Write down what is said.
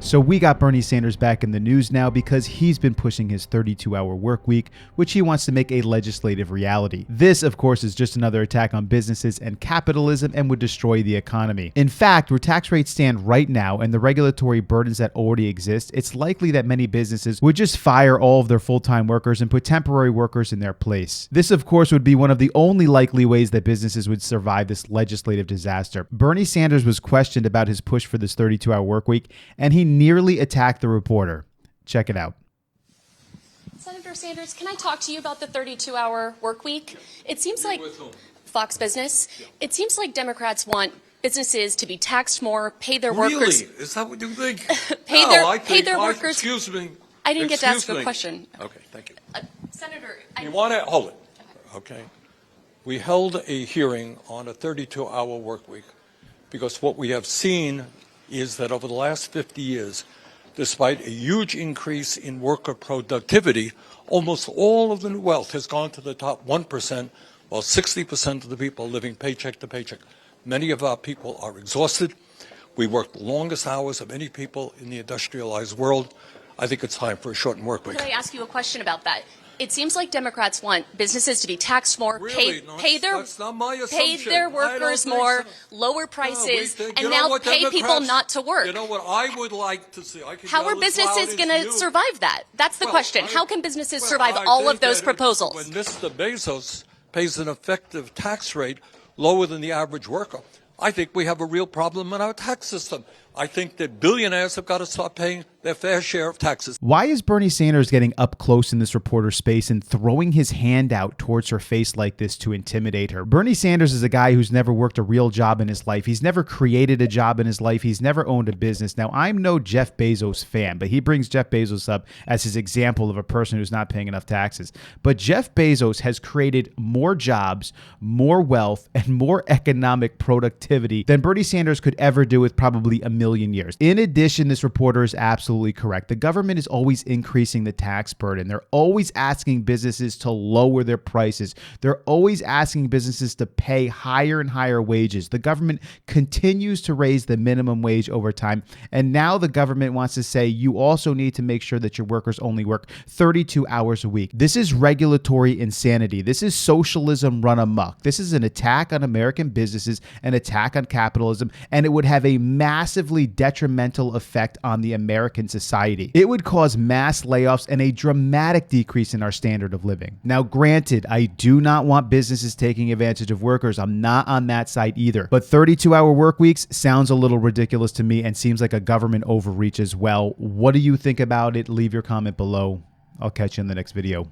So we got Bernie Sanders back in the news now because he's been pushing his 32-hour work week, which he wants to make a legislative reality. This, of course, is just another attack on businesses and capitalism and would destroy the economy. In fact, where tax rates stand right now and the regulatory burdens that already exist, it's likely that many businesses would just fire all of their full-time workers and put temporary workers in their place. This, of course, would be one of the only likely ways that businesses would survive this legislative disaster. Bernie Sanders was questioned about his push for this 32-hour work week, and he nearly attacked the reporter. Check it out. Senator Sanders, can I talk to you about the 32-hour work week? It seems like Fox Business. It seems like Democrats want businesses to be taxed more, pay their workers. Really? Is that what you think? pay their workers. Excuse me. I didn't get to ask a question. Okay, thank you. Senator, You want to hold it? Okay. We held a hearing on a 32-hour work week because what we have seen is that over the last 50 years, despite a huge increase in worker productivity, almost all of the new wealth has gone to the top 1%, while 60% of the people are living paycheck to paycheck. Many of our people are exhausted. We work the longest hours of any people in the industrialized world. I think it's time for a shortened work week. Could I ask you a question about that? It seems like Democrats want businesses to be taxed more, Really? pay That's not my assumption. their workers more, lower prices, and now pay people not to work. You know what I would like to see? How are businesses going to survive that? That's the question. How can businesses survive all of those proposals? When Mr. Bezos pays an effective tax rate lower than the average worker, I think we have a real problem in our tax system. I think that billionaires have got to start paying their fair share of taxes. Why is Bernie Sanders getting up close in this reporter's space and throwing his hand out towards her face like this to intimidate her? Bernie Sanders is a guy who's never worked a real job in his life. He's never created a job in his life. He's never owned a business. Now, I'm no Jeff Bezos fan, but he brings Jeff Bezos up as his example of a person who's not paying enough taxes. But Jeff Bezos has created more jobs, more wealth, and more economic productivity than Bernie Sanders could ever do with probably a million years. In addition, this reporter is absolutely correct. The government is always increasing the tax burden. They're always asking businesses to lower their prices. They're always asking businesses to pay higher and higher wages. The government continues to raise the minimum wage over time. And now the government wants to say you also need to make sure that your workers only work 32 hours a week. This is regulatory insanity. This is socialism run amok. This is an attack on American businesses, an attack on capitalism, and it would have a massively detrimental effect on the American society. It would cause mass layoffs and a dramatic decrease in our standard of living. Now, granted, I do not want businesses taking advantage of workers. I'm not on that side either. But 32-hour work weeks sounds a little ridiculous to me and seems like a government overreach as well. What do you think about it? Leave your comment below. I'll catch you in the next video.